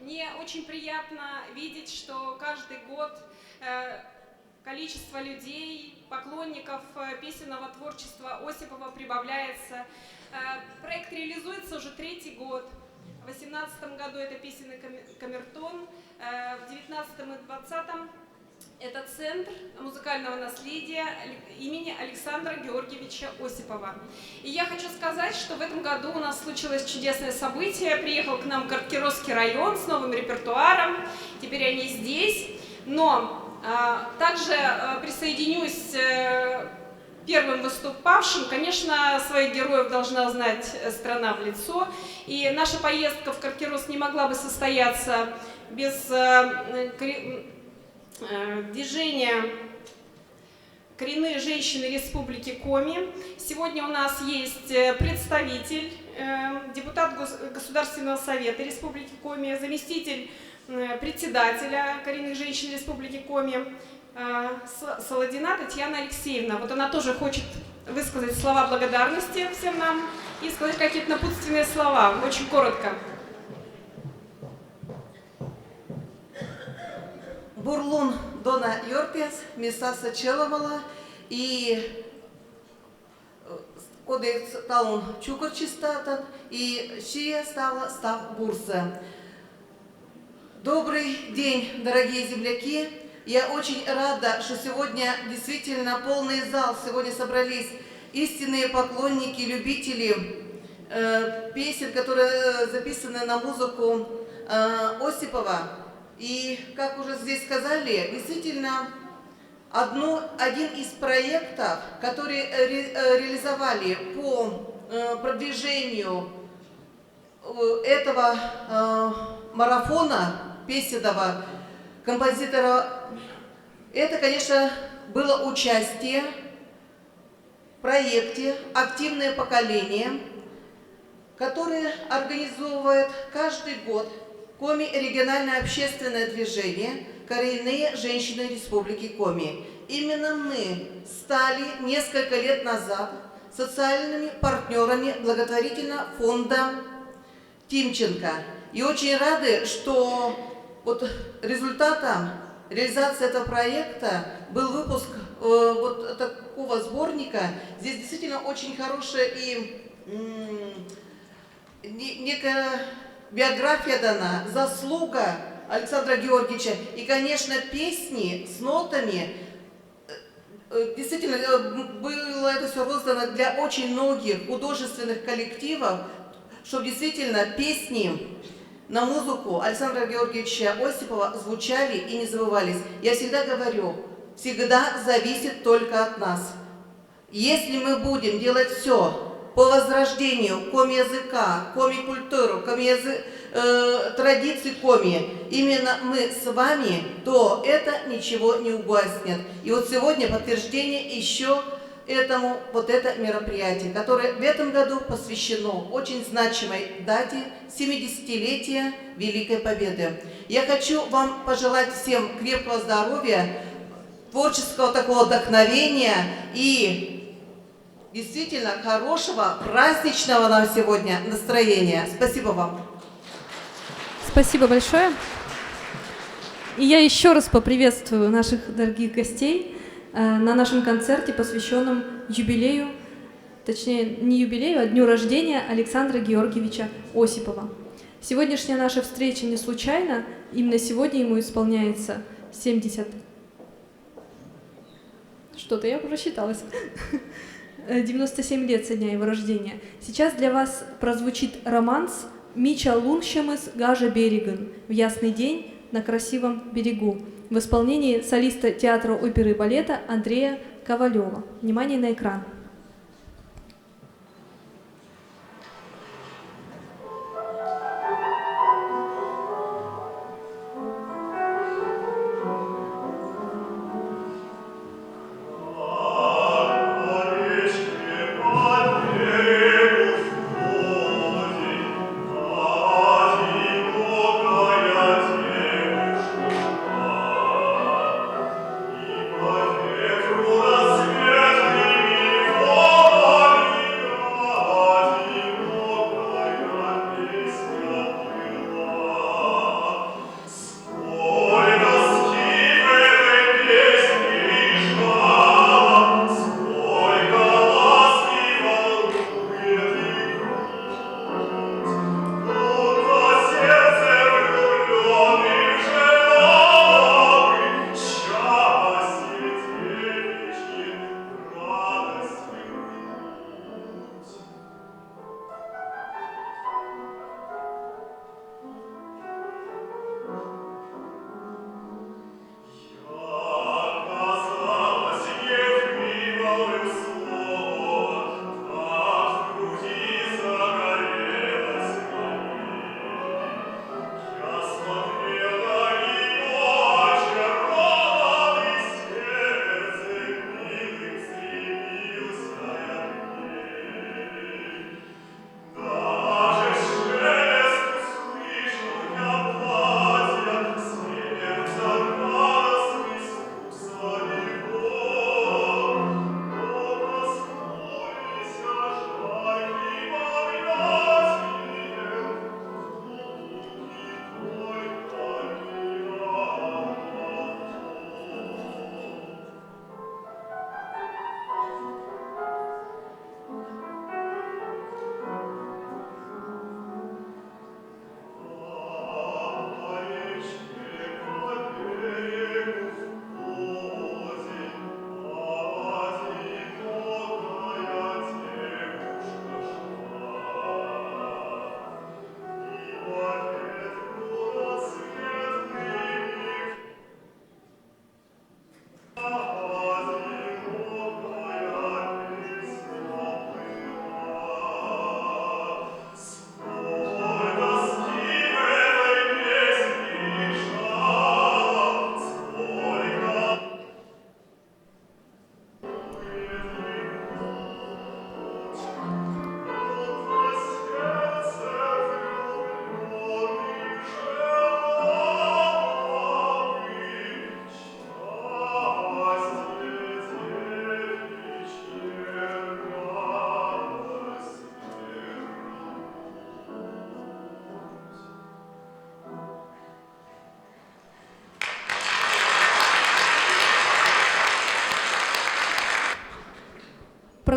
Мне очень приятно видеть, что каждый год количество людей, поклонников песенного творчества Осипова прибавляется. Проект реализуется уже 3-й год. В 2018 году это песенный камертон, в 2019 и 2020 это Центр музыкального наследия имени Александра Георгиевича Осипова. И я хочу сказать, что в этом году у нас случилось чудесное событие. Приехал к нам Карткиросский район с новым репертуаром. Теперь они здесь. Но также присоединюсь к первым выступавшим. Конечно, своих героев должна знать страна в лицо. И наша поездка в Карткирос не могла бы состояться без движения «Коренные женщины Республики Коми». Сегодня у нас есть представитель, депутат Государственного совета Республики Коми, заместитель председателя «Коренных женщин Республики Коми» Солодина Татьяна Алексеевна. Вот она тоже хочет высказать слова благодарности всем нам и сказать какие-то напутственные слова, очень коротко. Бурлун Дона Йорпес, Мисаса Челомала и Кодекс Таун Чукарчистатан и Шия Став Бурса. Добрый день, дорогие земляки! Я очень рада, что сегодня действительно полный зал. Сегодня собрались истинные поклонники, любители песен, которые записаны на музыку Осипова. И, как уже здесь сказали, действительно, один из проектов, которые реализовали по продвижению этого марафона песенного композитора, это, конечно, было участие в проекте «Активное поколение», которое организовывает каждый год Коми региональное общественное движение «Коренные женщины Республики Коми». Именно мы стали несколько лет назад социальными партнерами благотворительного фонда Тимченко. И очень рады, что вот результатом реализации этого проекта был выпуск вот такого сборника. Здесь действительно очень хорошая и некая биография дана, заслуга Александра Георгиевича и, конечно, песни с нотами. Действительно, было это все роздано для очень многих художественных коллективов, чтобы действительно песни на музыку Александра Георгиевича Осипова звучали и не забывались. Я всегда говорю, всегда зависит только от нас. Если мы будем делать все по возрождению коми-языка, коми-культуру, традиций коми, именно мы с вами, то это ничего не угаснет. И вот сегодня подтверждение еще этому вот это мероприятие, которое в этом году посвящено очень значимой дате 70-летия Великой Победы. Я хочу вам пожелать всем крепкого здоровья, творческого такого вдохновения и действительно хорошего, праздничного нам сегодня настроения. Спасибо вам. Спасибо большое. И я еще раз поприветствую наших дорогих гостей на нашем концерте, посвященном юбилею, точнее не юбилею, а дню рождения Александра Георгиевича Осипова. Сегодняшняя наша встреча не случайна, именно сегодня ему исполняется 70... Что-то я просчиталась. 97 лет со дня его рождения. Сейчас для вас прозвучит романс «Мича Луншемыс Гажа Береган» в ясный день на красивом берегу в исполнении солиста театра оперы и балета Андрея Ковалева. Внимание на экран. Рассвет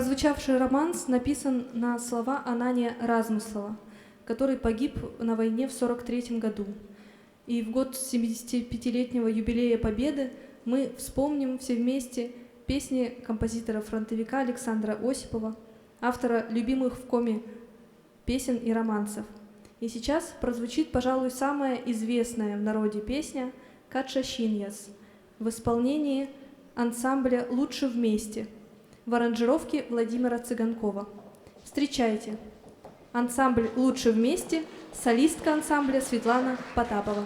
Прозвучавший романс написан на слова Анания Размыслова, который погиб на войне в 1943 году. И в год 75-летнего юбилея Победы мы вспомним все вместе песни композитора-фронтовика Александра Осипова, автора любимых в коме песен и романсов. И сейчас прозвучит, пожалуй, самая известная в народе песня «Кача-Шиньяс» в исполнении ансамбля «Лучше вместе» в аранжировке Владимира Цыганкова. Встречайте! Ансамбль «Лучше вместе», солистка ансамбля Светлана Потапова.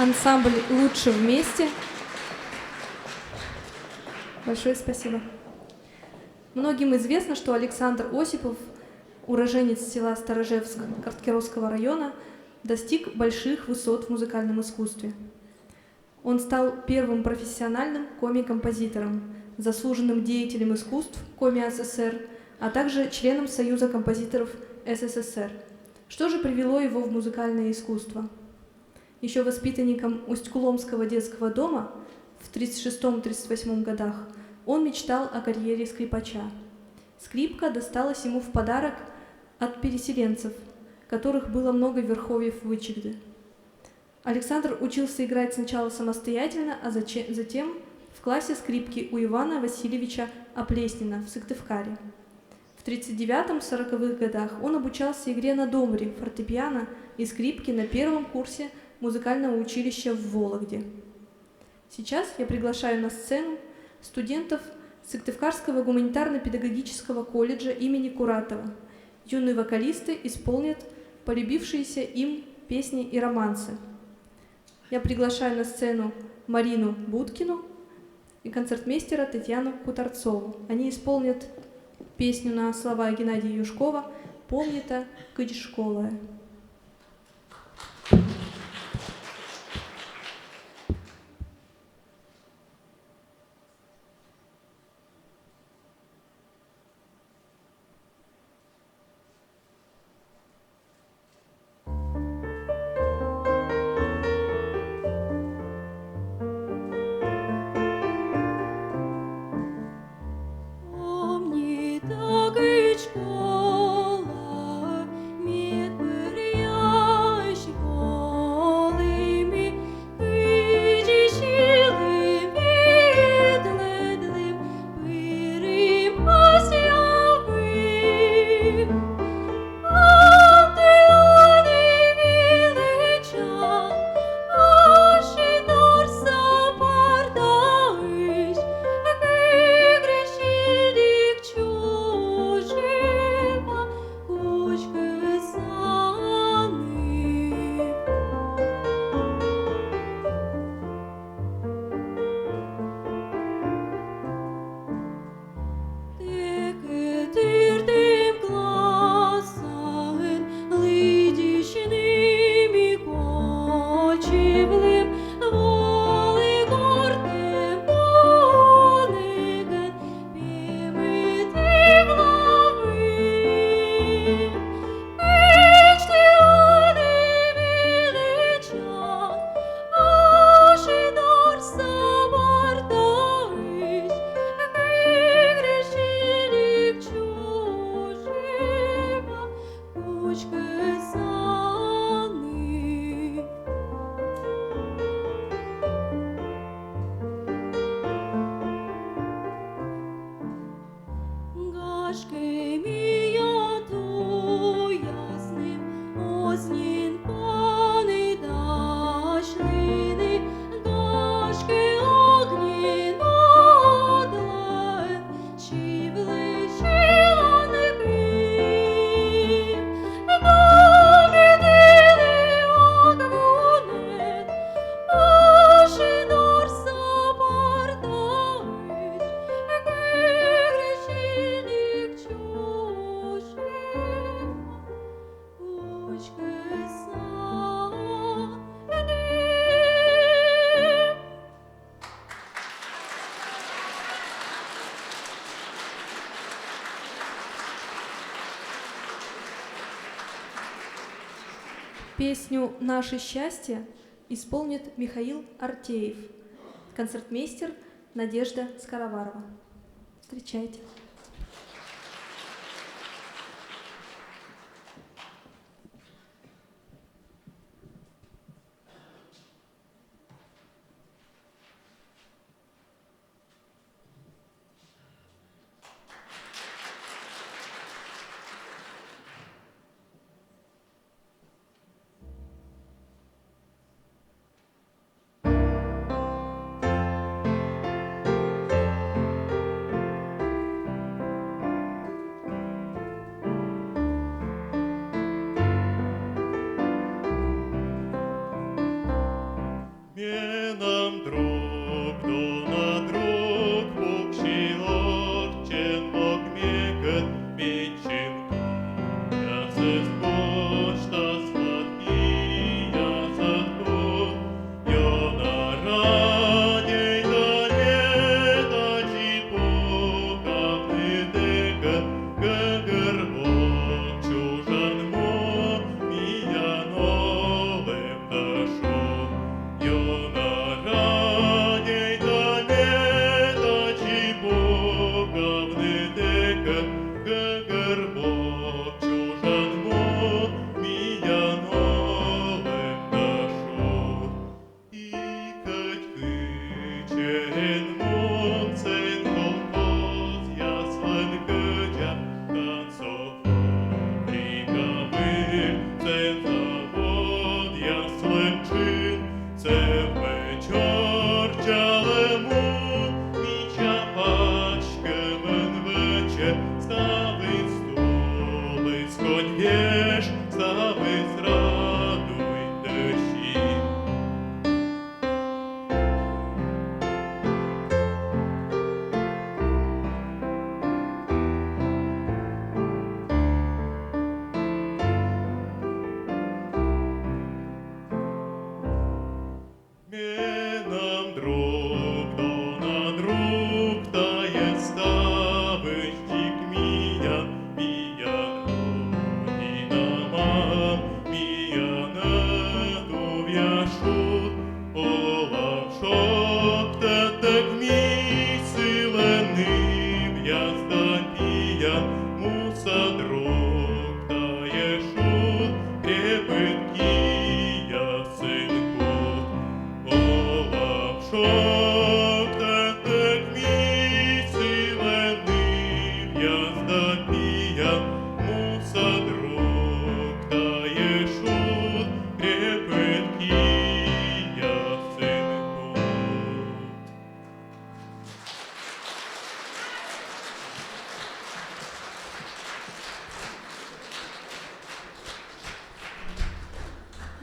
Ансамбль «Лучше вместе». Большое спасибо. Многим известно, что Александр Осипов, уроженец села Сторожевск Кировского района, достиг больших высот в музыкальном искусстве. Он стал первым профессиональным коми-композитором, заслуженным деятелем искусств Коми СССР, а также членом Союза композиторов СССР. Что же привело его в музыкальное искусство? Еще воспитанником Усть-Куломского детского дома в 1936-1938 годах он мечтал о карьере скрипача. Скрипка досталась ему в подарок от переселенцев, которых было много в верховьях Вычегды. Александр учился играть сначала самостоятельно, а затем в классе скрипки у Ивана Васильевича Оплеснина в Сыктывкаре. В 1939-1940-х годах он обучался игре на домбре, фортепиано и скрипке на первом курсе музыкального училища в Вологде. Сейчас я приглашаю на сцену студентов Сыктывкарского гуманитарно-педагогического колледжа имени Куратова. Юные вокалисты исполнят полюбившиеся им песни и романсы. Я приглашаю на сцену Марину Будкину и концертмейстера Татьяну Куторцову. Они исполнят песню на слова Геннадия Юшкова «Помни-то, кыдь школа». Песню «Наше счастье» исполнит Михаил Артеев, концертмейстер Надежда Скороварова. Встречайте.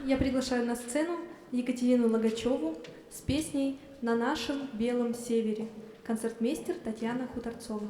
Я приглашаю на сцену Екатерину Логачеву с песней «На нашем белом севере», концертмейстер Татьяна Хуторцова.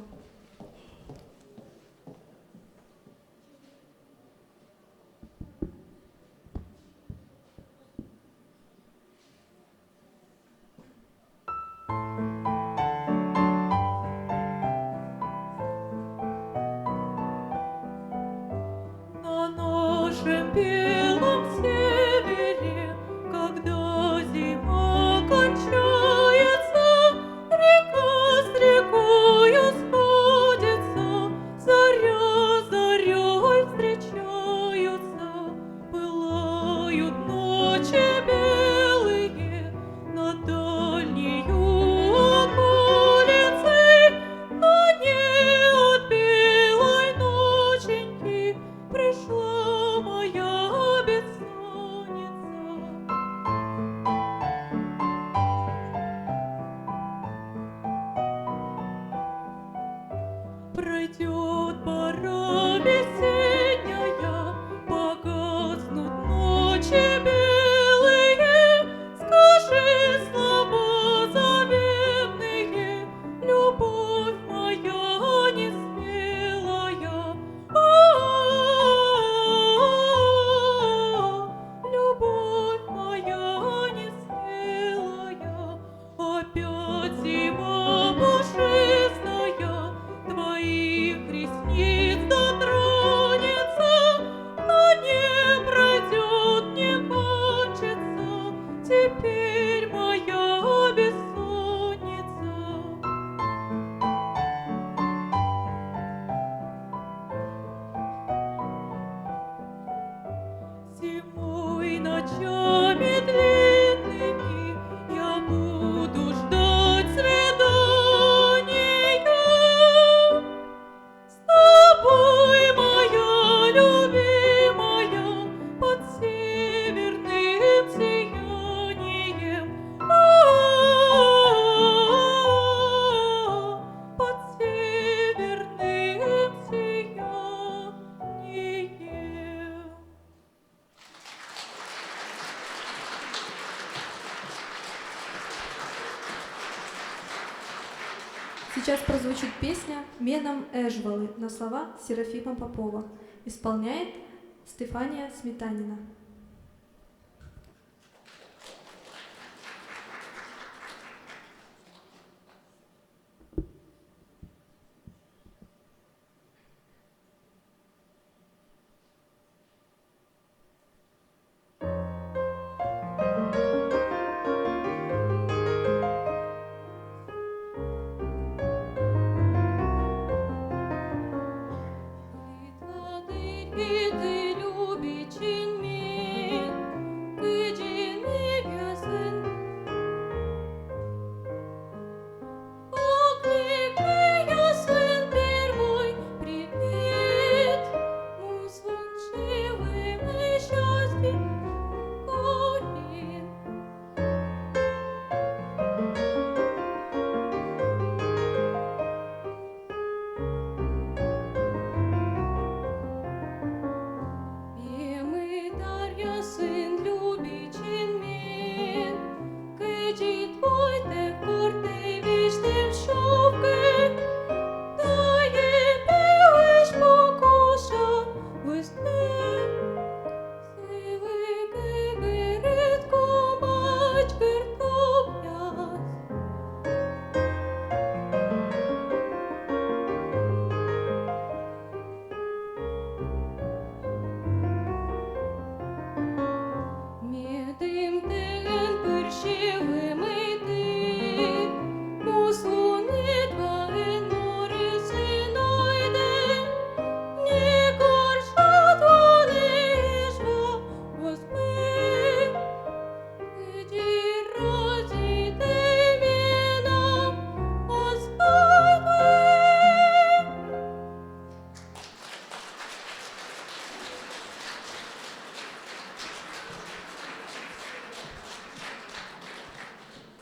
На нашем белом севере, когда зима кончается, река с рекою спорит. Сейчас прозвучит песня «Меном Эжвалы» на слова Серафима Попова. Исполняет Стефания Сметанина. Ты любичен мен, кыджин мебясын. Окник ясын первой привет, муслун живым и счастлив горит. Сын любичен мен, кыджит войте корте виштем шовке, да епевеш покуша весне. Сивы герет комач гертопяс. Медым тен пыршевым ты, муслуны твоен морысын ойден, не горшат вонежва возьми, иди ради ты менам оставь.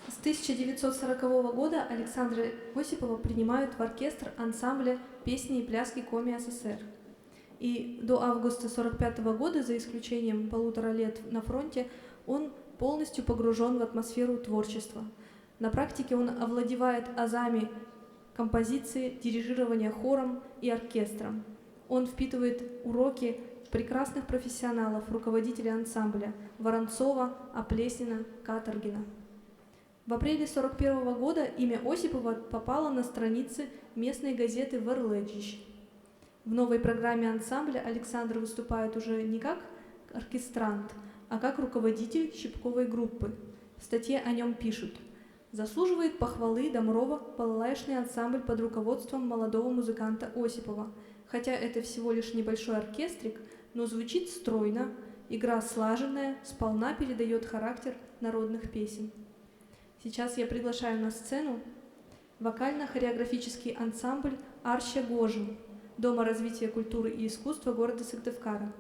С 1940 года Александра Осипова принимают в оркестр ансамбля «Песни и пляски Коми СССР». И до августа 1945 года, за исключением 1,5 лет на фронте, он полностью погружен в атмосферу творчества. На практике он овладевает азами композиции, дирижирования хором и оркестром. Он впитывает уроки прекрасных профессионалов, руководителей ансамбля Воронцова, Оплеснина, Каторгина. В апреле 1941 года имя Осипова попало на страницы местной газеты «Верледжищ». В новой программе ансамбля Александр выступает уже не как оркестрант, а как руководитель щипковой группы. В статье о нем пишут: «Заслуживает похвалы Домрова балалаечный ансамбль под руководством молодого музыканта Осипова. Хотя это всего лишь небольшой оркестрик, но звучит стройно, игра слаженная, сполна передает характер народных песен». Сейчас я приглашаю на сцену вокально-хореографический ансамбль «Арща Гожу» Дома развития культуры и искусства города Сыктывкара.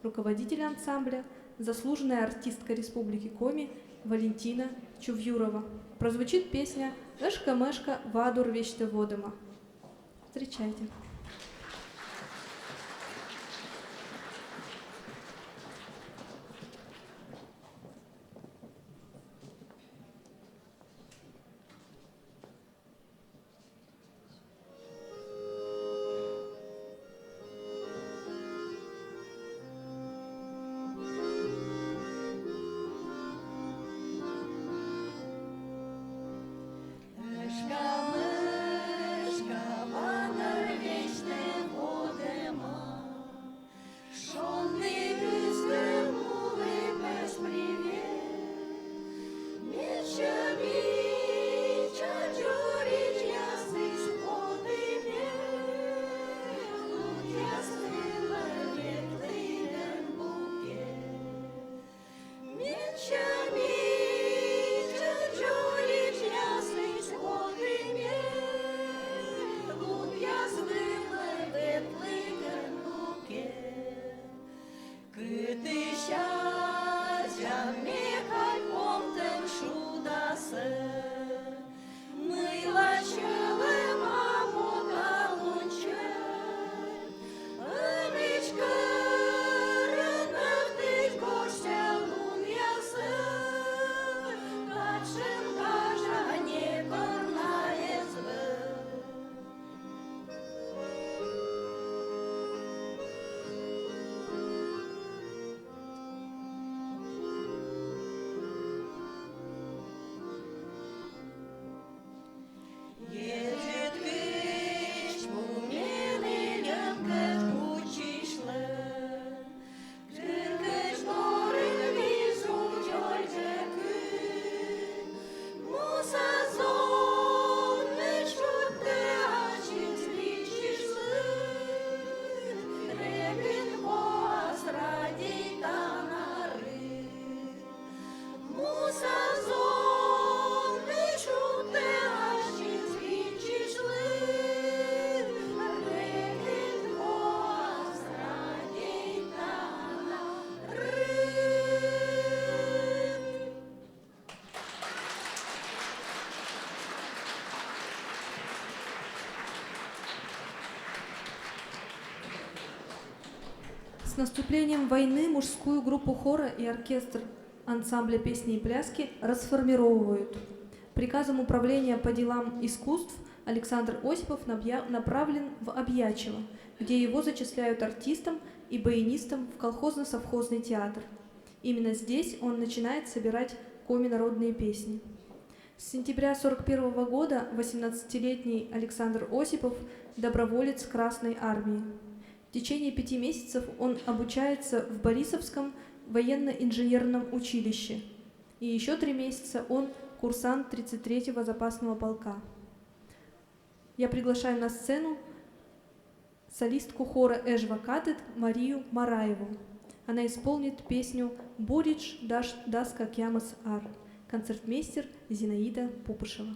Руководитель ансамбля – заслуженная артистка Республики Коми Валентина Чувюрова. Прозвучит песня «Эшка-мешка вадур вещте водома». Встречайте. Мышка, ванна, С наступлением войны мужскую группу хора и оркестр ансамбля песни и пляски расформировывают. Приказом Управления по делам искусств Александр Осипов направлен в Объячево, где его зачисляют артистом и баянистом в колхозно-совхозный театр. Именно здесь он начинает собирать коми-народные песни. С сентября 1941 года 18-летний Александр Осипов – доброволец Красной Армии. В течение 5 месяцев он обучается в Борисовском военно-инженерном училище. И еще 3 месяца он курсант 33-го запасного полка. Я приглашаю на сцену солистку хора Эжвакатет Марию Мараеву. Она исполнит песню «Боридж дас как ямас ар». Концертмейстер Зинаида Пупышева.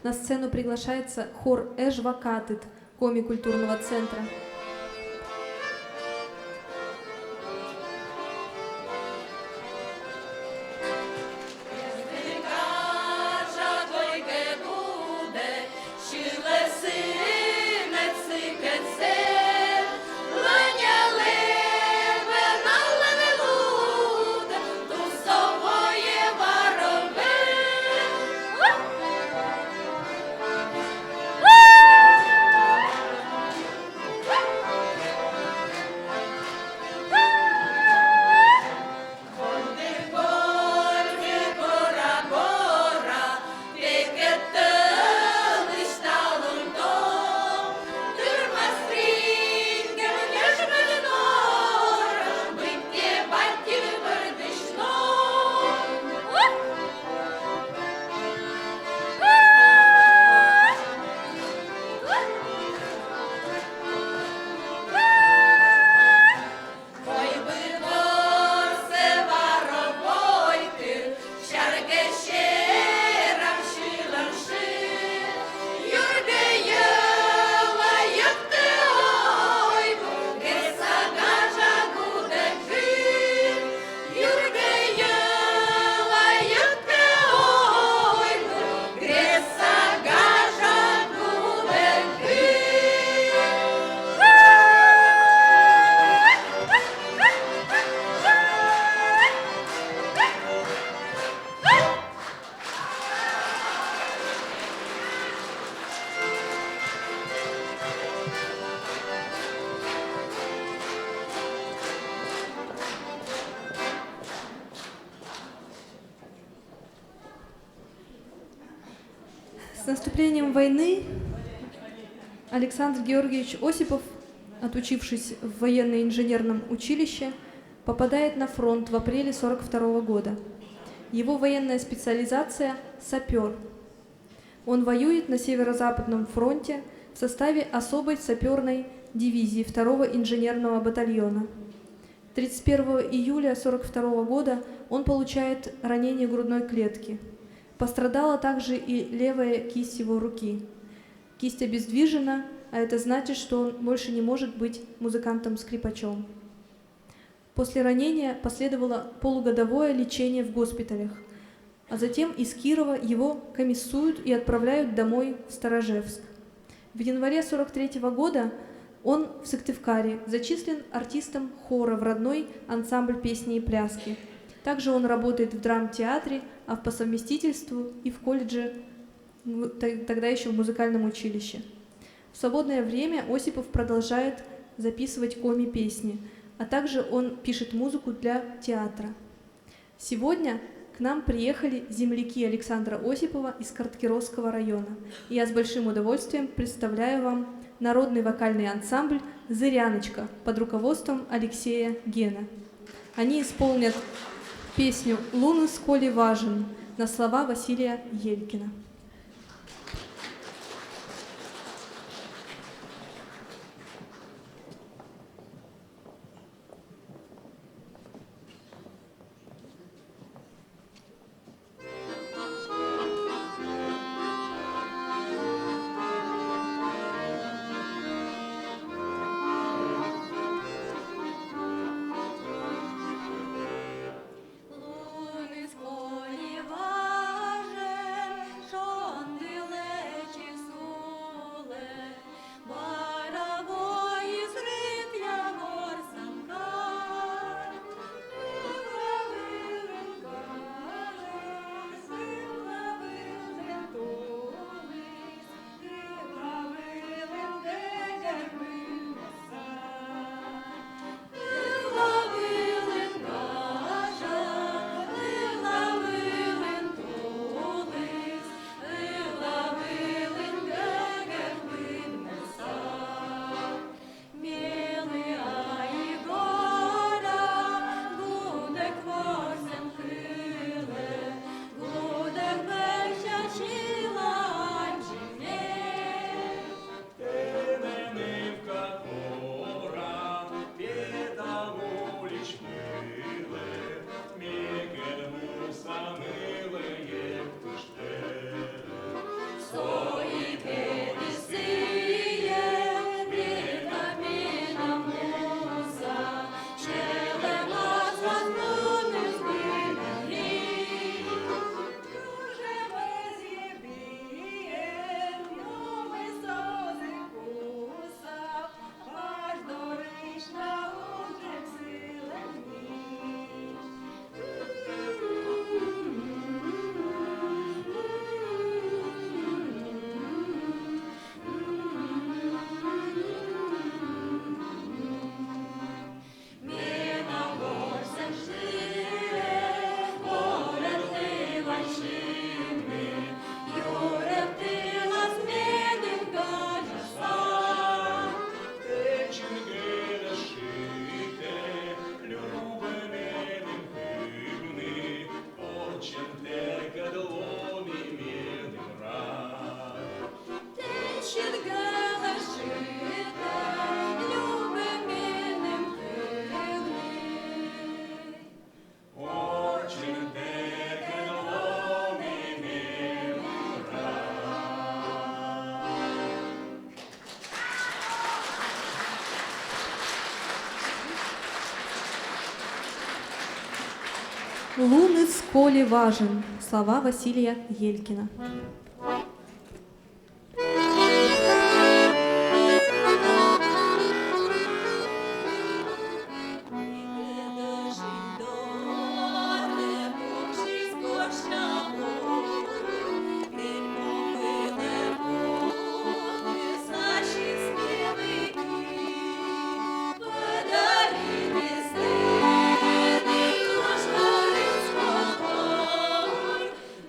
На сцену приглашается хор Эжвакатет коми-культурного центра. Ah! С наступлением войны Александр Георгиевич Осипов, отучившись в военно-инженерном училище, попадает на фронт в апреле 1942 года. Его военная специализация – сапер. Он воюет на Северо-Западном фронте в составе особой саперной дивизии 2-го инженерного батальона. 31 июля 1942 года он получает ранение грудной клетки. Пострадала также и левая кисть его руки. Кисть обездвижена, а это значит, что он больше не может быть музыкантом-скрипачом. После ранения последовало полугодовое лечение в госпиталях, а затем из Кирова его комиссуют и отправляют домой в Сторожевск. В январе 1943 года он в Сыктывкаре зачислен артистом хора в родной ансамбль песни и пляски. Также он работает в драмтеатре, а по совместительству и в колледже, тогда еще в музыкальном училище. В свободное время Осипов продолжает записывать коми-песни, а также он пишет музыку для театра. Сегодня к нам приехали земляки Александра Осипова из Карткировского района. И я с большим удовольствием представляю вам народный вокальный ансамбль «Зыряночка» под руководством Алексея Гена. Они исполнят песню «Луны сколи важен» на слова Василия Елькина. Луни сколі важен, шон лечі суле, баравої зрит я горсанка. Вилавилен кажеш, вилавилен тулись, вилавилен дегер винеса. Вилавилен кажа, вилавилен тулись, вилавилен дегер винеса. Мілий Аїгора, гудек ворсен хиле, гудек вечачила анчине. Теменивка гора, п'єдамуліч миле, мікедмуса миле, як туштеле. Сої педисіє, вітаміна муза, челема звазнуни збинані. Дуже безєбіє, ньоми сози куса, аж дорична уже Міна горсен жире, порятила чини, юрятила зміним кажаса. Теченгеля шите, любеменим гибни, очен тека долони мирним рай. Течет галашите, любиминим хибни. Очен тека долони мирним «Луны сколи важен» – слова Василия Елькина.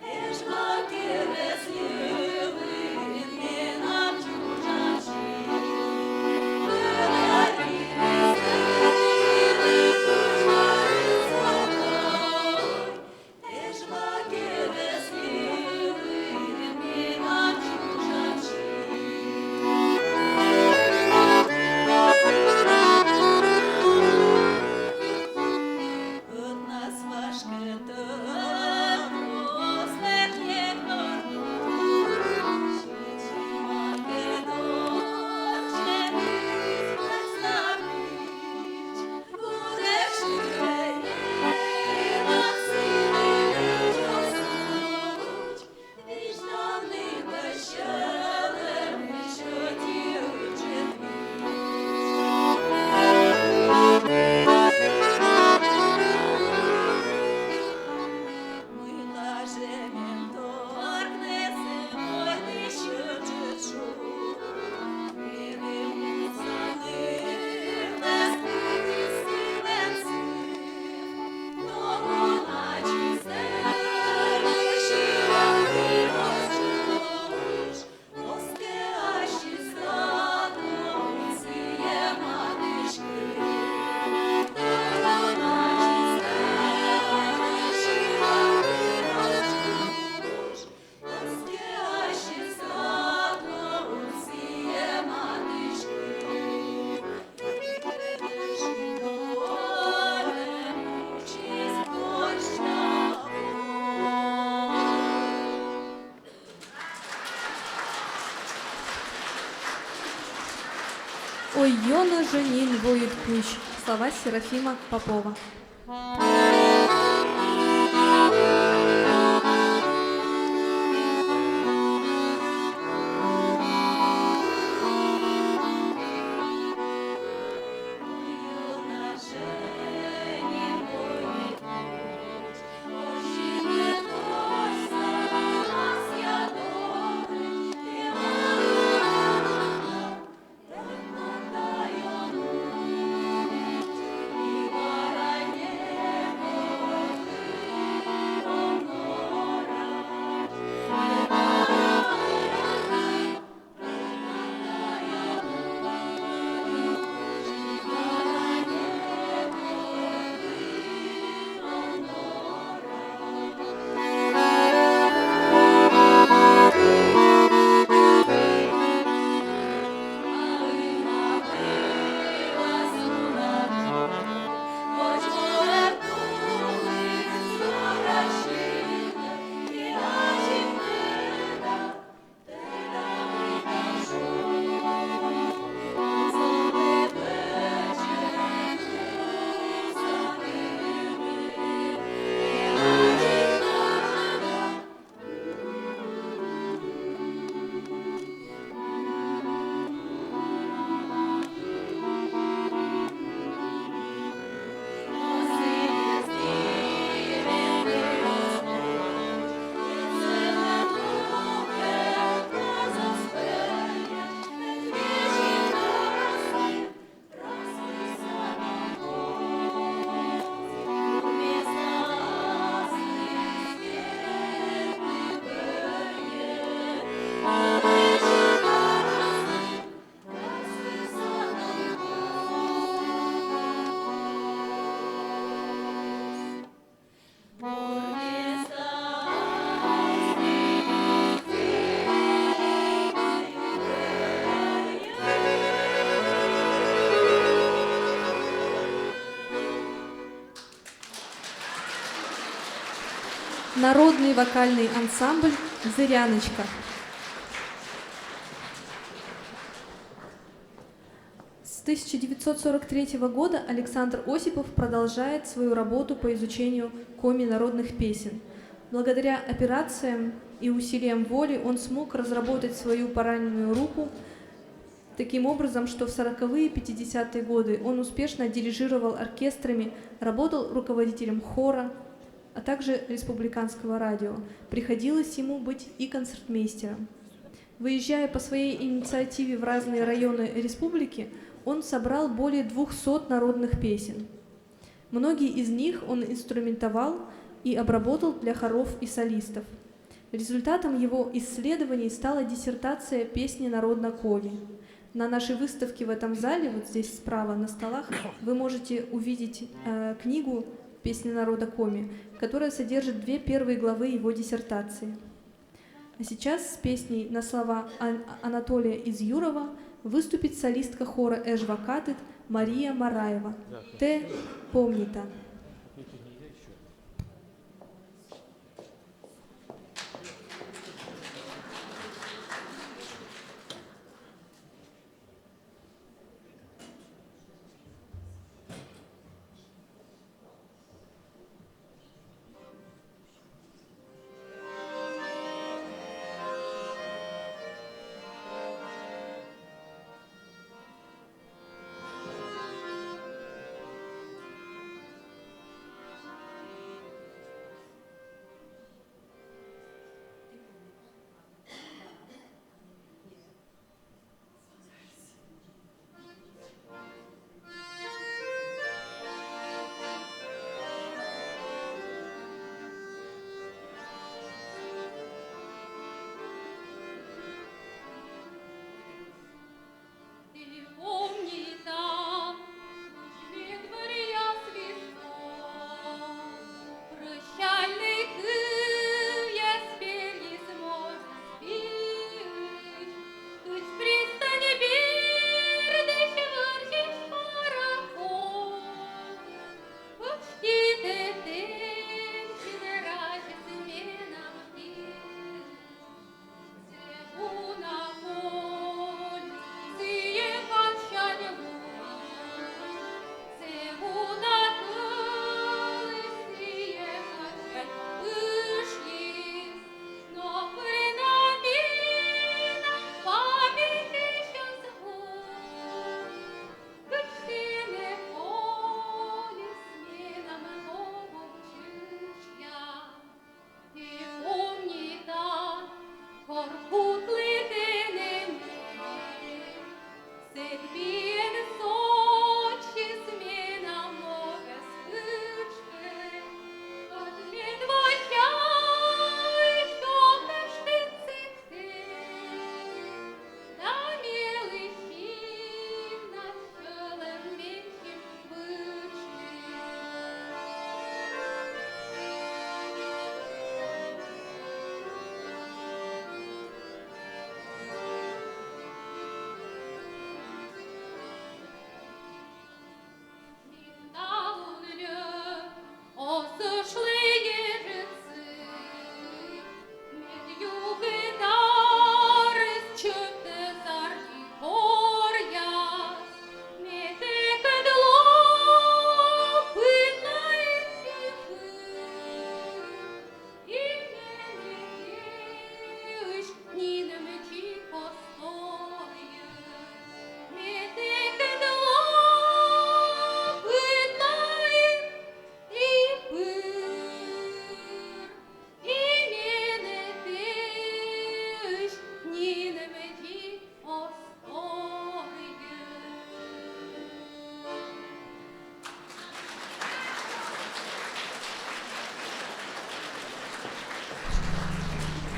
Ешь, Ой, Йона Женин воет ключ. Слова Серафима Попова. Народный вокальный ансамбль «Зыряночка». С 1943 года Александр Осипов продолжает свою работу по изучению коми народных песен. Благодаря операциям и усилиям воли он смог разработать свою пораненную руку таким образом, что в 40-е и 50-е годы он успешно дирижировал оркестрами, работал руководителем хора, а также республиканского радио. Приходилось ему быть и концертмейстером. Выезжая по своей инициативе в разные районы республики, он собрал более 200 народных песен. Многие из них он инструментовал и обработал для хоров и солистов. Результатом его исследований стала диссертация «Песни народно-коми». На нашей выставке в этом зале, вот здесь справа на столах, вы можете увидеть книгу «Песни народа коми», которая содержит 2 первые главы его диссертации. А сейчас с песней на слова Анатолия Изюрова выступит солистка хора Эжвакатыт Мария Мараева. «Те помнита».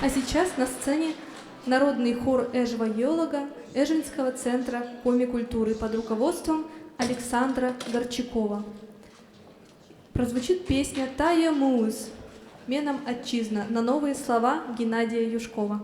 А сейчас на сцене народный хор Эжва-Йолога Эжинского центра комикультуры под руководством Александра Горчакова. Прозвучит песня «Тая Муз» «Менам отчизна» на новые слова Геннадия Юшкова.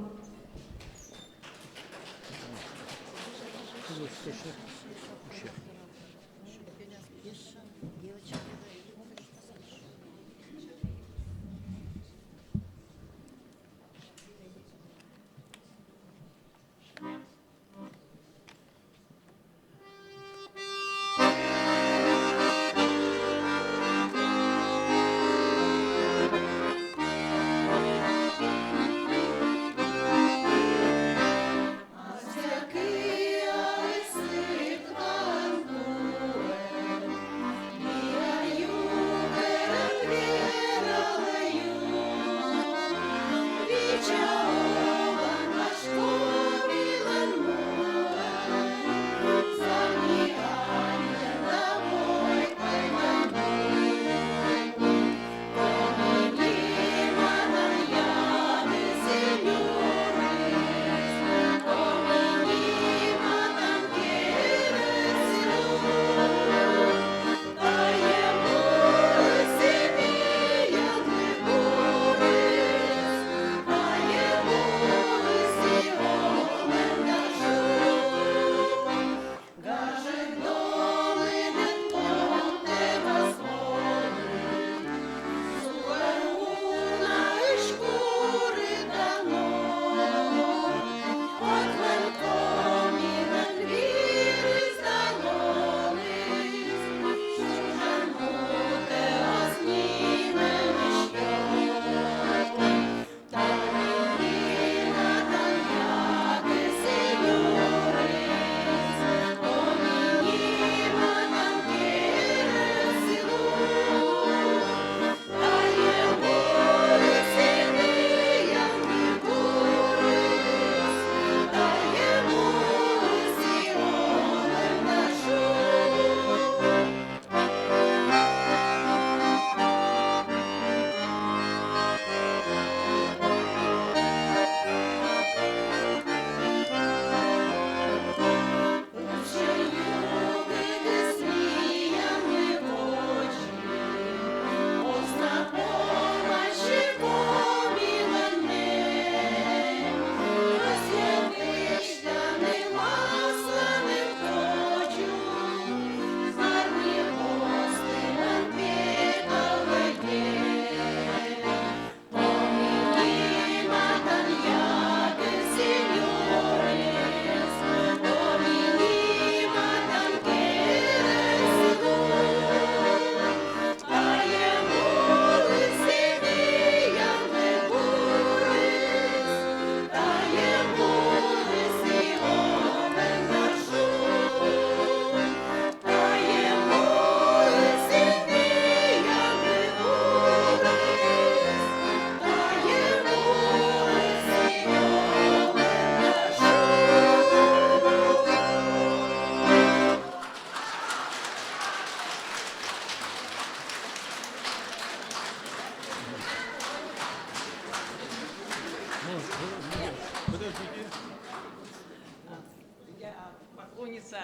Я поклонница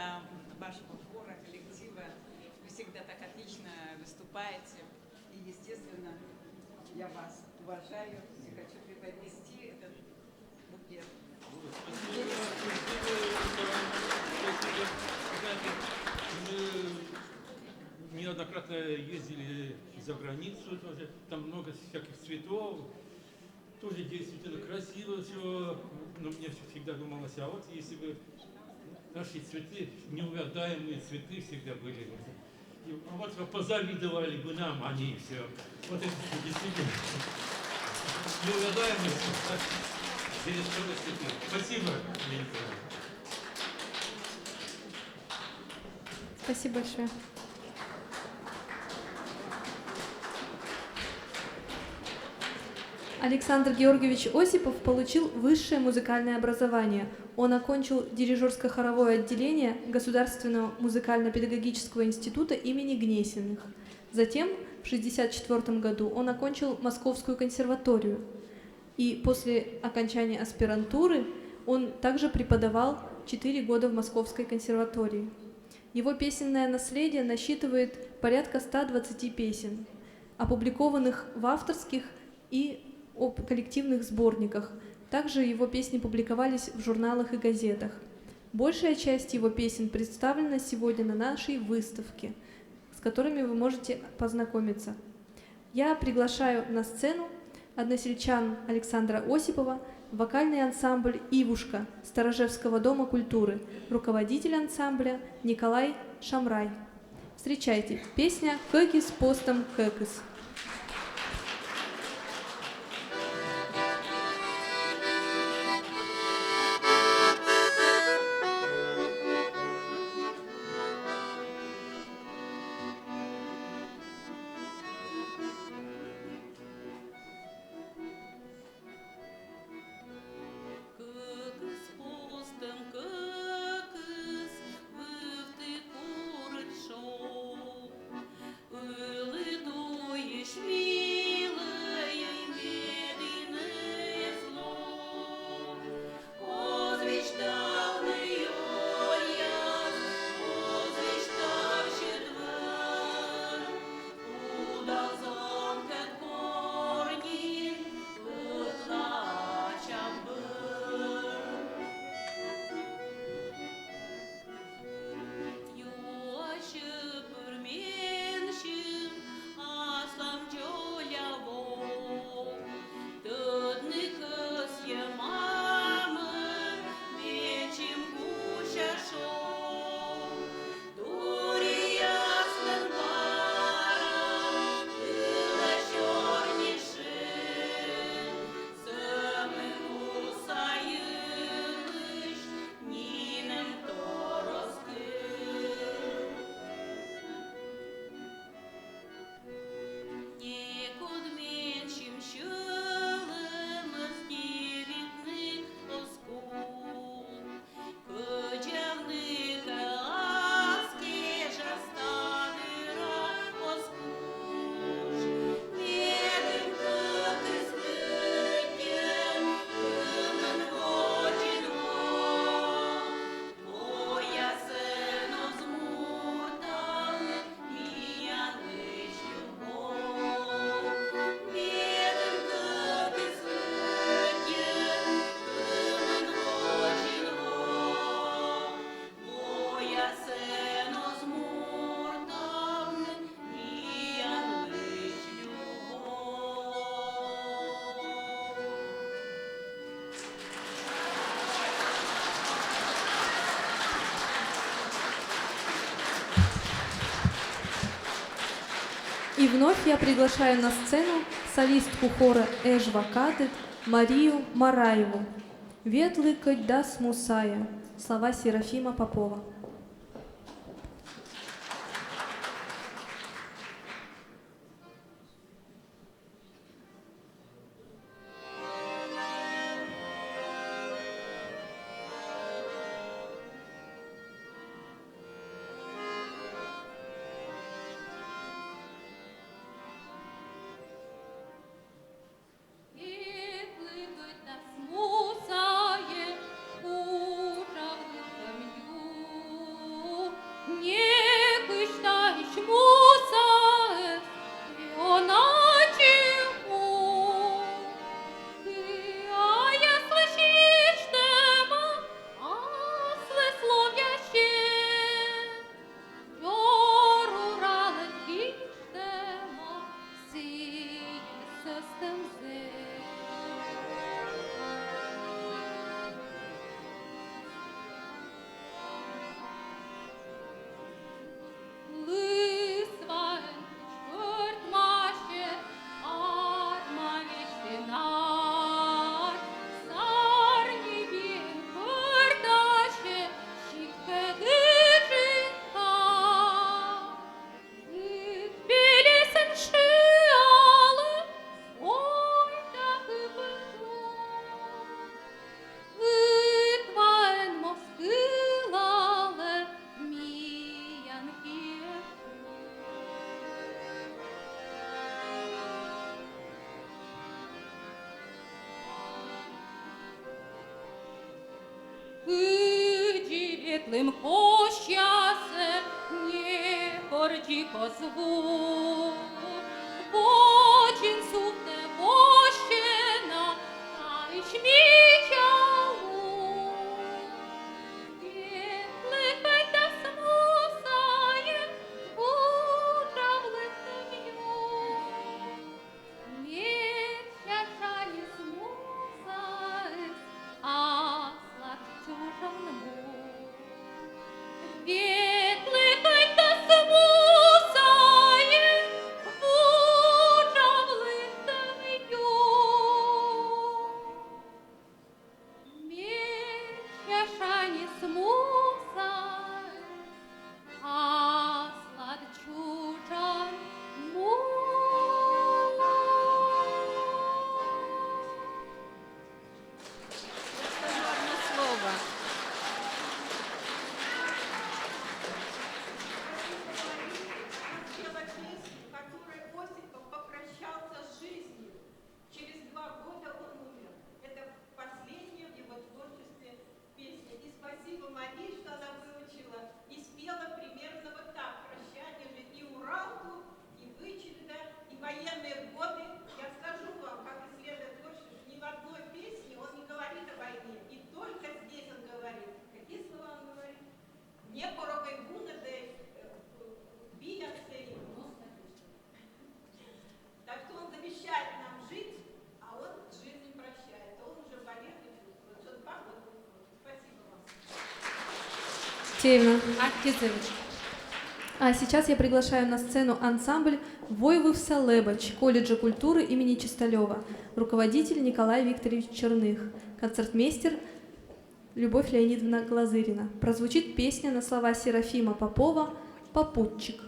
вашего хора, коллектива. Вы всегда так отлично выступаете. И, естественно, я вас уважаю и хочу преподнести этот букет. Мы неоднократно ездили за границу тоже, там много всяких цветов, тоже действительно красиво все, но мне всегда думалось, а вот если бы наши цветы, неугадаемые цветы всегда были, и вот позавидовали бы нам они все, вот это действительно неугадаемые цветы. Спасибо, Ленина. Спасибо большое. Александр Георгиевич Осипов получил высшее музыкальное образование. Он окончил дирижерско-хоровое отделение Государственного музыкально-педагогического института имени Гнесиных. Затем, в 1964 году, он окончил Московскую консерваторию. И после окончания аспирантуры он также преподавал 4 года в Московской консерватории. Его песенное наследие насчитывает порядка 120 песен, опубликованных в авторских и коллективных сборниках. Также его песни публиковались в журналах и газетах. Большая часть его песен представлена сегодня на нашей выставке, с которыми вы можете познакомиться. Я приглашаю на сцену односельчан Александра Осипова, вокальный ансамбль «Ивушка» Сторожевского дома культуры, руководитель ансамбля Николай Шамрай. Встречайте, песня «Кекис постом кекис». Кекис постом кекис, вивти курочок. Литуєш миле й медине зло. Озвіщав не ояз, озвіщав четвер. Удав зонкет корні, витлачав бир. Юаше пырменшим, аслам жолаво. Тыдныкыс емамы, мечим кушашо. Турияслын бара, тыла чорнише. Сымын усайыныш, нинем тороскы. Не кодменшим шылымыз девитных оскул. Кычавных аске жастадыра оскуш. Медым кыкыс лыкен, кымын вочинго. Поясын озмурталны, мияныш любов. Медым кыкыс лыкен, кымын вочинго. Поясын озмурталны, мияныш И вновь я приглашаю на сцену солистку хора Эжва Кадет Марию Мараеву. «Ветлы коть да смусая» слова Серафима Попова. Ветлыкать нас мусае, ужавы камью. Не кыштаешь мусае, и она чему? Ты, а я слышишь тема, словяще. Joruralın iştema, siyin sestemze. Lısvayın çörtmaşe, armaniştinar. Sarnibin kırdaşe, şikpedicika. Bilirsin şıalı, oyda світлим пощасе, не гордіко звук. Очень сутне пощена, а й шмічалу. Викликай та смусає, утравлитим'ю. Місця шалі смусає, а сладчу жанму. Викликай та смусає, утравлитим'ю. Місця шалі смусає, а сладчу жанму. Скажу одно слово. Пела песню, в которой Осипов попрощался с жизнью. Через 2 года он умер. Это последняя в его творчестве песня. И спасибо Марии, что она выучила и спела примерно вот так. Прощание же и Уралку, и Вычегда, и военные годы. Я скажу вам, как исследуя творчество, ни в одной песне он не говорит о войне. И только здесь он говорит. Какие слова он говорит? Не порогай бунеде, бияться и так что он завещает нам жить, а он с жизнью прощает. Он уже болеет и чувствует. Вот 2 года. Спасибо вам. Тевна. Аркізевич. А сейчас я приглашаю на сцену ансамбль «Войвывся Лебедь» колледжа культуры имени Чисталева, руководитель Николай Викторович Черных, концертмейстер Любовь Леонидовна Глазырина. Прозвучит песня на слова Серафима Попова «Попутчик».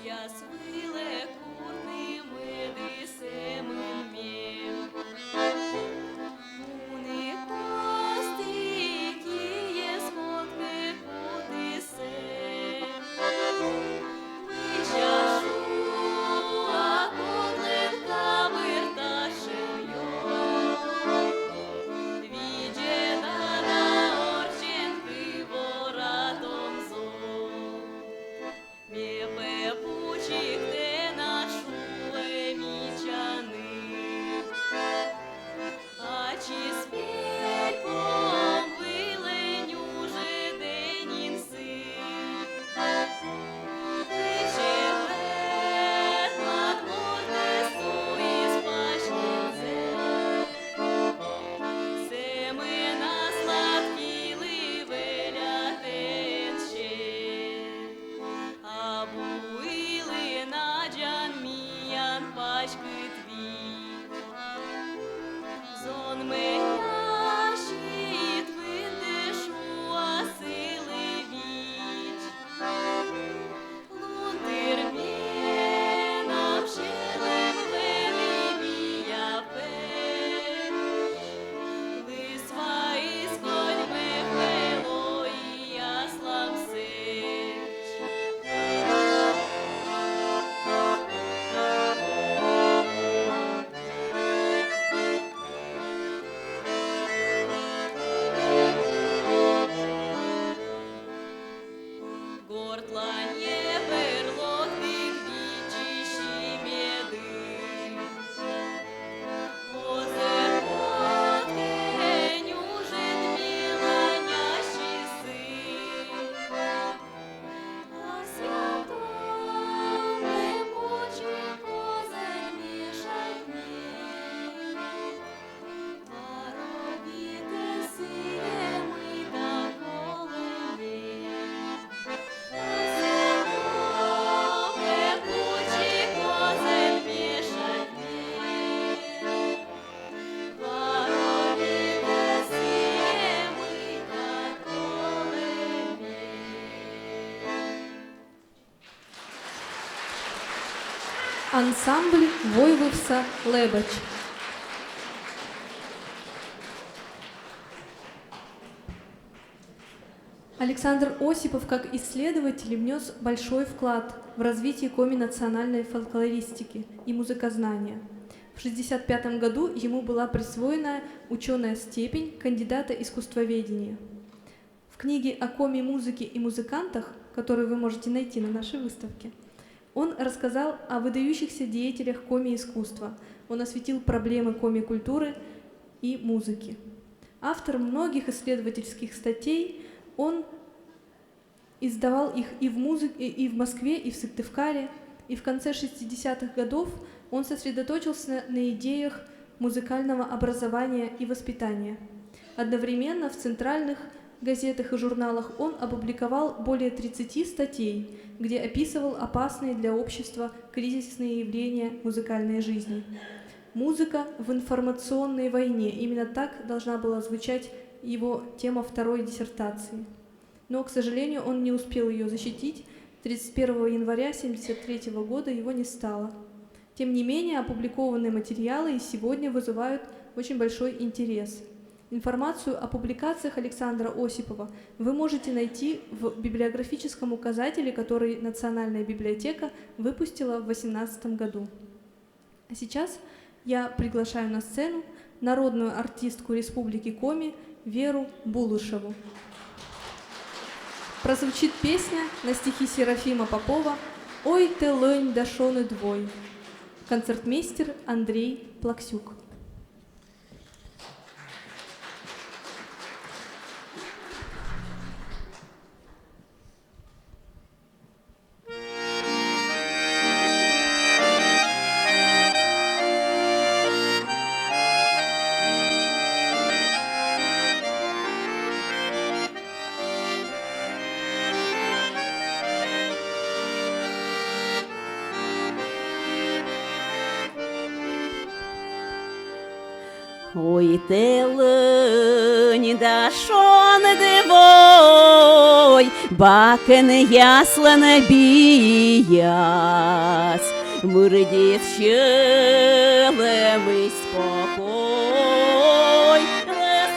Я свиле курними дисемин мєм. Уни кості кіє смокне кудисе. Вичашу, а кудленка верташем йо. Віджена на орченки воратом зо. Мє пепучик те нашуле мічани, а чи спеком виленю же денін син. Вичевет матмурне суї спашнінце, семена сладкіли велятен ще. А буили на джанміян пачки твій. Зон меня щит витишу, а сили віч. Лунтир нам щелем велимія печ. Лисва із кольми вело і яслам сеч. Гортланье берлоги гвичищи меды. Озерот кенюжит милонящий сын. А святом лепучий козырь мешать мне. Воробіте сиє ми та колені. Ансамбль «Войвывся Лебедь». Александр Осипов как исследователь внес большой вклад в развитие коми-национальной фольклористики и музыкознания. В 1965 году ему была присвоена ученая степень кандидата искусствоведения. В книге о коми-музыке и музыкантах, которую вы можете найти на нашей выставке, он рассказал о выдающихся деятелях коми-искусства. Он осветил проблемы коми-культуры и музыки. Автор многих исследовательских статей, он издавал их и в Москве, и в Сыктывкаре, и в конце 60-х годов он сосредоточился на идеях музыкального образования и воспитания. Одновременно в центральных газетах и журналах он опубликовал более 30 статей, где описывал опасные для общества кризисные явления музыкальной жизни. «Музыка в информационной войне» — именно так должна была звучать его тема второй диссертации. Но, к сожалению, он не успел ее защитить. 31 января 1973 года его не стало. Тем не менее, опубликованные материалы и сегодня вызывают очень большой интерес. Информацию о публикациях Александра Осипова вы можете найти в библиографическом указателе, который Национальная библиотека выпустила в 2018 году. А сейчас я приглашаю на сцену народную артистку Республики Коми Веру Булышеву. Прозвучит песня на стихи Серафима Попова «Ой ты лынь да шоны двой». Концертмейстер Андрей Плаксюк. Ой, ти линь, да шо не дивой, бакен ясла біясь, мурдіт щелемий спокой, лес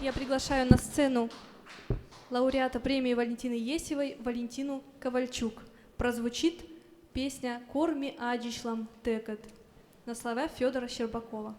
Я приглашаю на сцену лауреата премии Валентины Есевой Валентину Ковальчук. Прозвучит песня «Корми адишлам текат» на слова Федора Щербакова.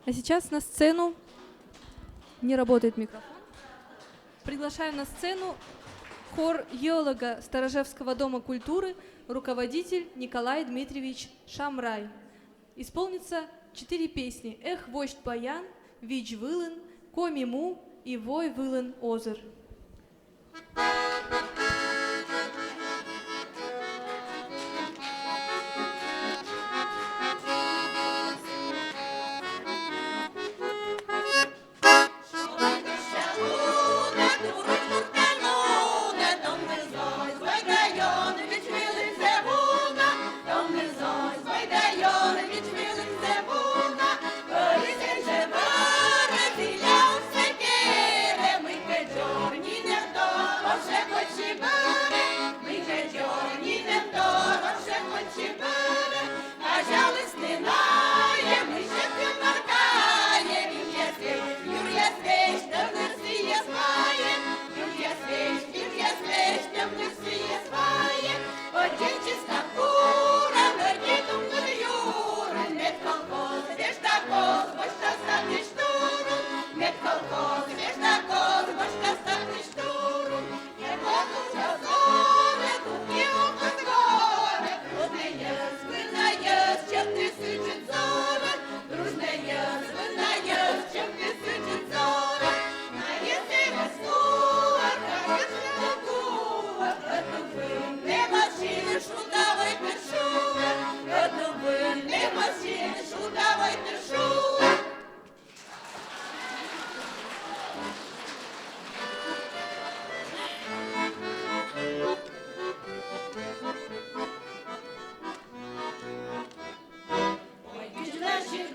А сейчас на сцену не работает микрофон. Приглашаю на сцену хор геолога Сторожевского дома культуры, руководитель Николай Дмитриевич Шамрай. Исполнится 4 песни: «Эх, вождь баян», «Вич вылын», «Коми му» и «Вой вылын озер».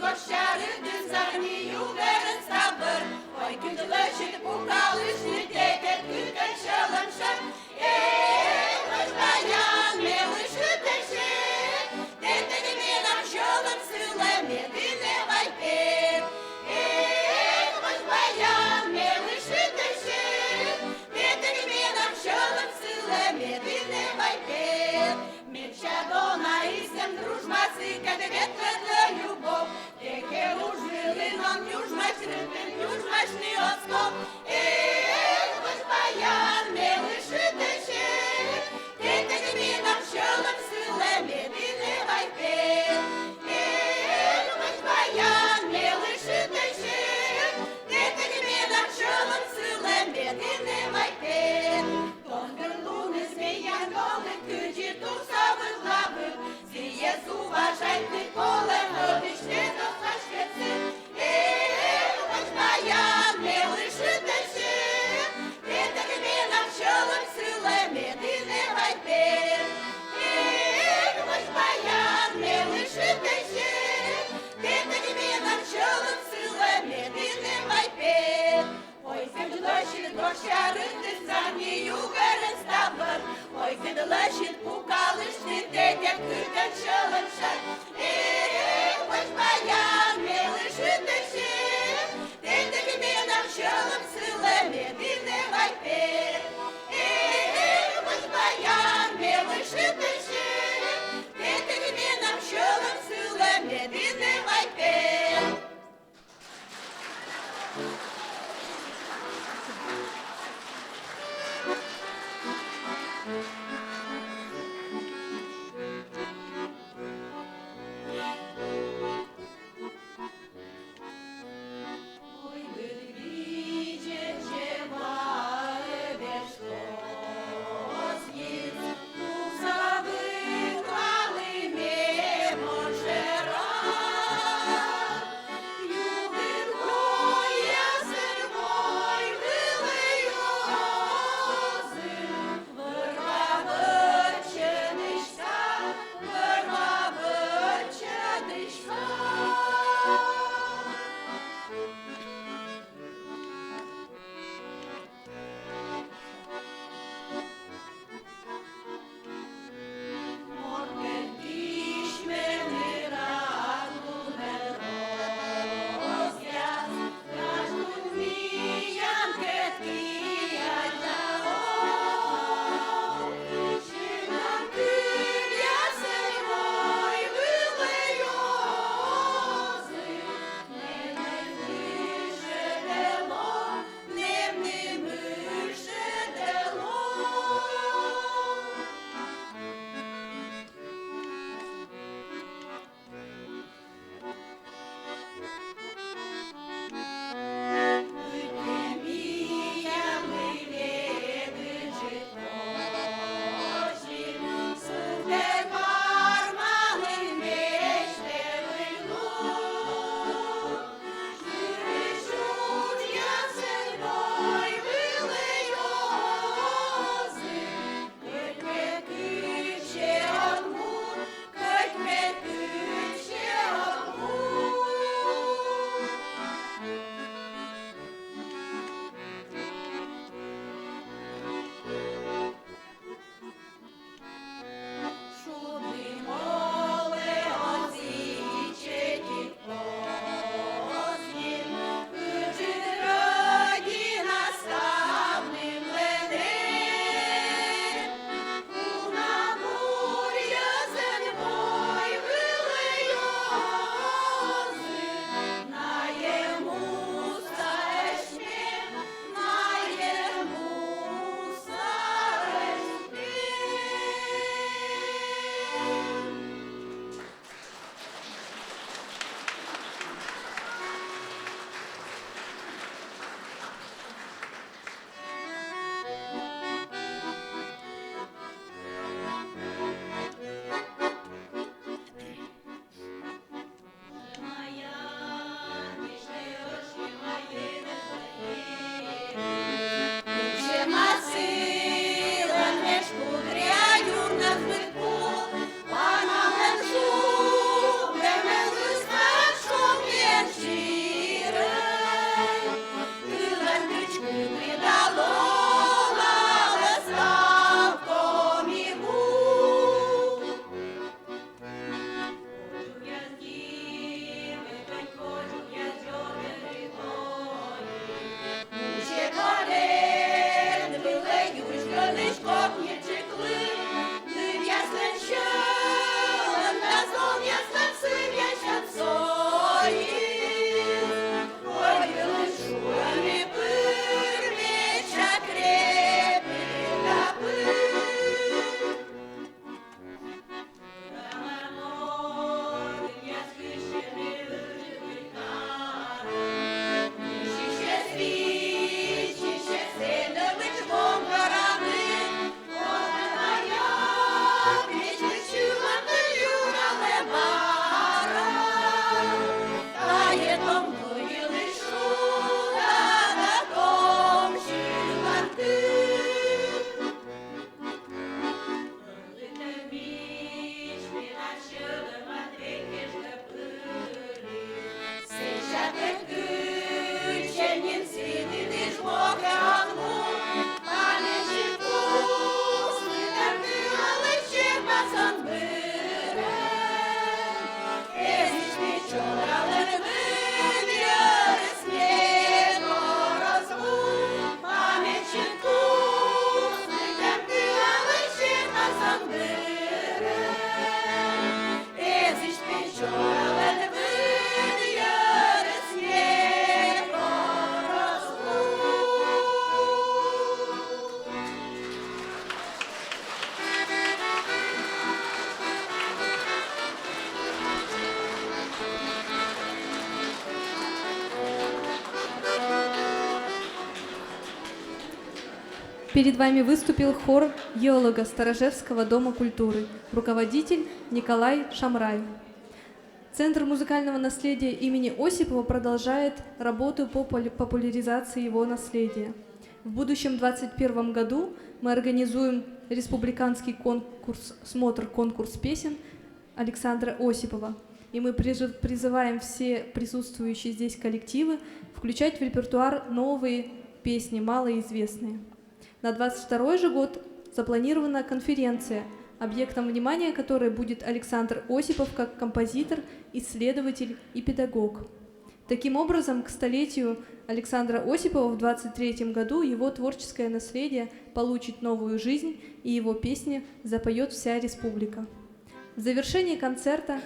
кощари, загнію верен стабер. Ой, кюдлечі, пукалишні, текет, кюлькать, шелемша. Ой, баян, милий шитеши, ти тобі нам шолем силем, єдине вайпір. Ой, баян, милий шитеши, ти тобі нам шолем силем, єдине вайпір. Мірча дона ісем дружба, цика, ветле любов. Теке лужили нам южмач, рипин, южмачний оскоп. Ой, баян, милий шитеши, вчора левин ясне розлук, пам'ять чітку, слідем ти, але ще назад бере. Езиш вчора левин ясне розлук. Перед вами выступил хор геолога Сторожевского дома культуры, руководитель Николай Шамрай. Центр музыкального наследия имени Осипова продолжает работу по популяризации его наследия. В будущем 2021 году мы организуем республиканский конкурс песен Александра Осипова. И мы призываем все присутствующие здесь коллективы включать в репертуар новые песни, малоизвестные. На 2022 же год запланирована конференция, объектом внимания которой будет Александр Осипов как композитор, исследователь и педагог. Таким образом, к столетию Александра Осипова в 2023 году его творческое наследие получит новую жизнь, и его песни запоет вся республика. В завершении концерта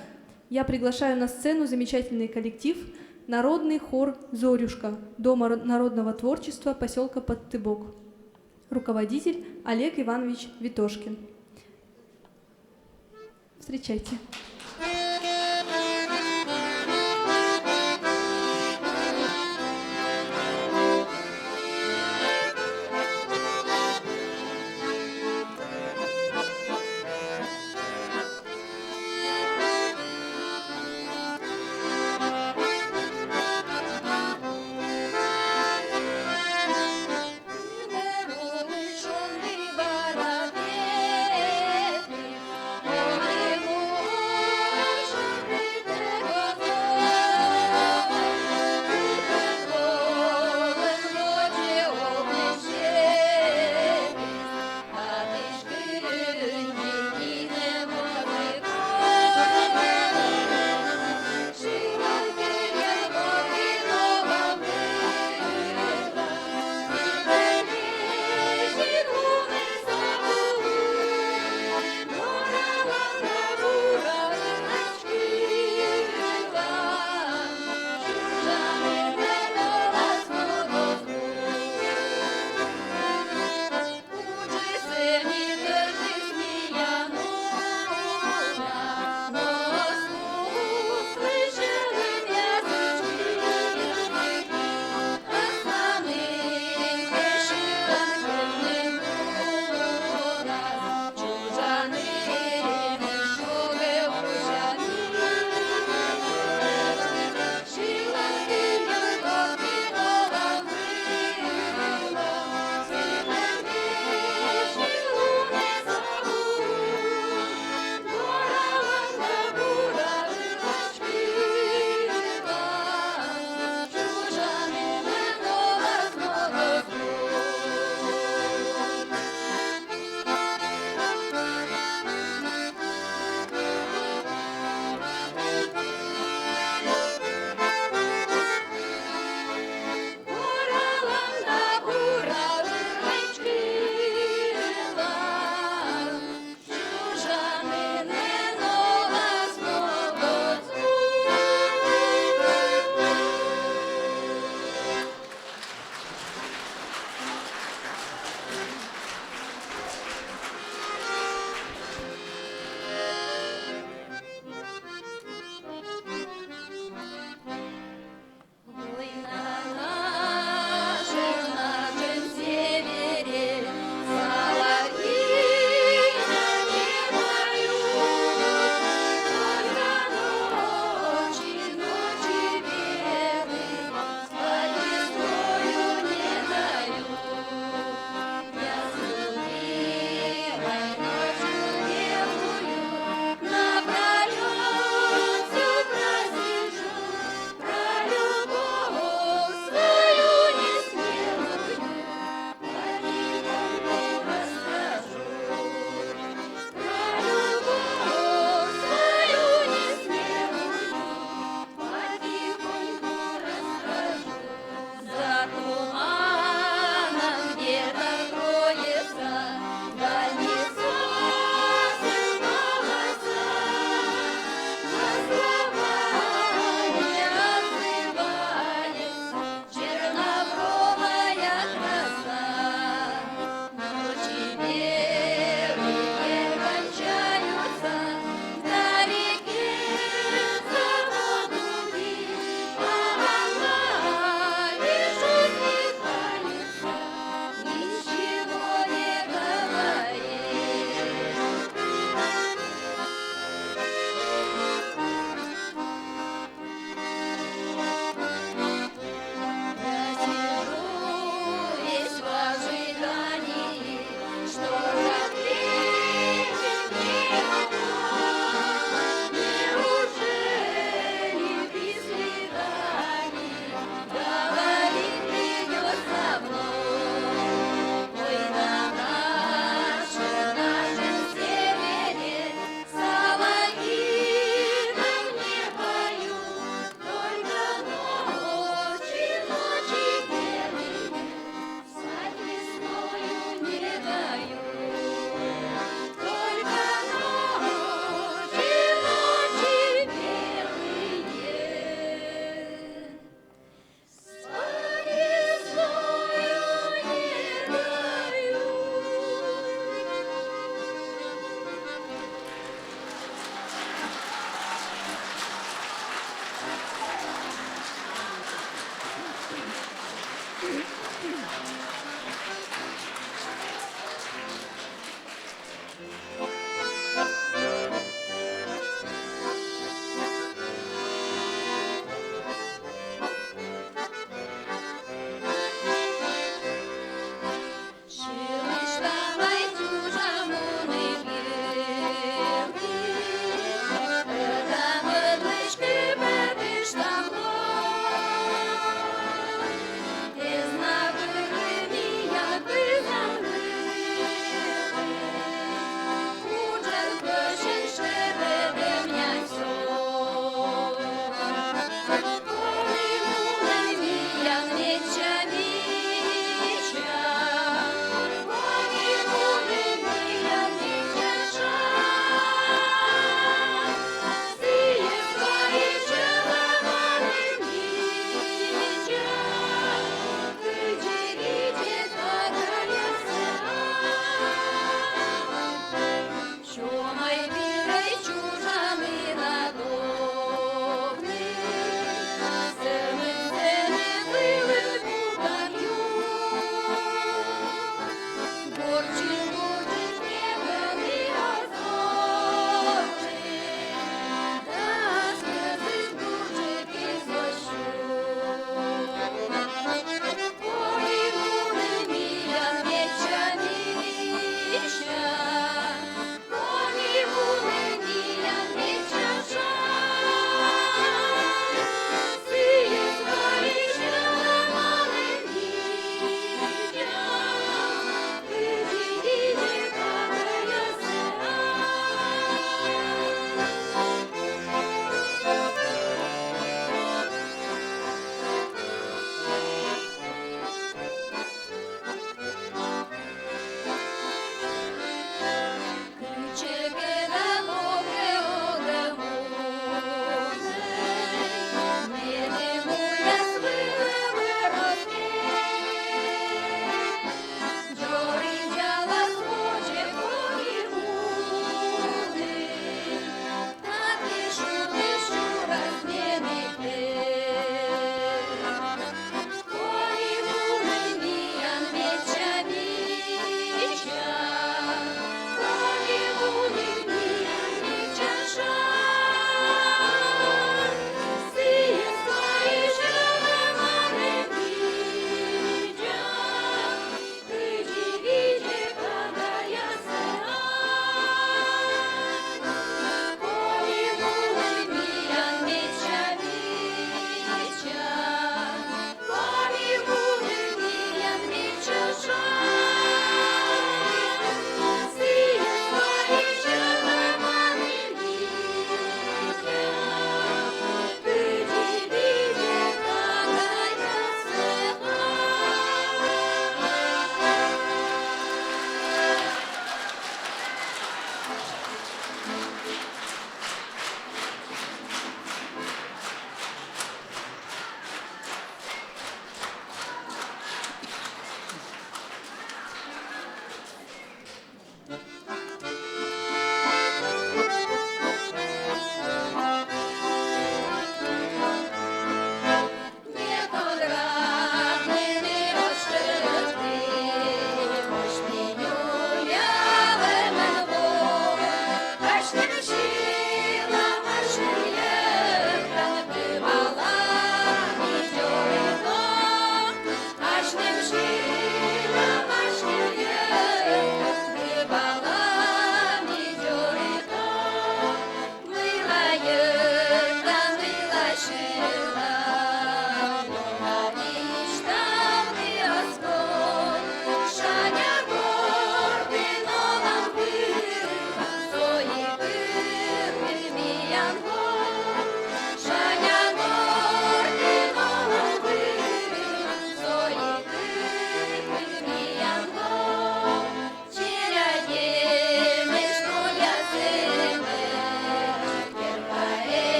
я приглашаю на сцену замечательный коллектив «Народный хор «Зорюшка» Дома народного творчества поселка Подтыбок». Руководитель Олег Иванович Витошкин. Встречайте. Ой,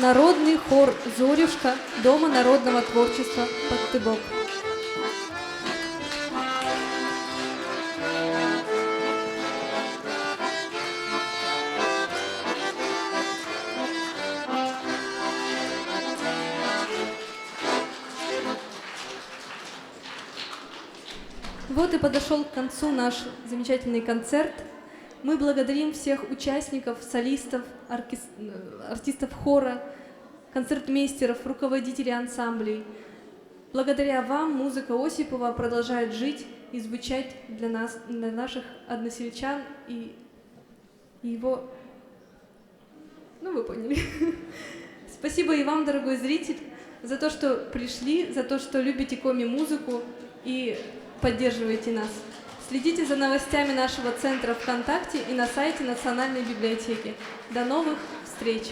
Народный хор «Зорюшка» Дома народного творчества «Подтыбок». Вот и подошел к концу наш замечательный концерт. Мы благодарим всех участников, солистов, артистов хора, концертмейстеров, руководителей ансамблей. Благодаря вам музыка Осипова продолжает жить и звучать для нас, для наших односельчан и его... Ну, вы поняли. Спасибо и вам, дорогой зритель, за то, что пришли, за то, что любите коми-музыку и поддерживаете нас. Следите за новостями нашего центра ВКонтакте и на сайте Национальной библиотеки. До новых встреч!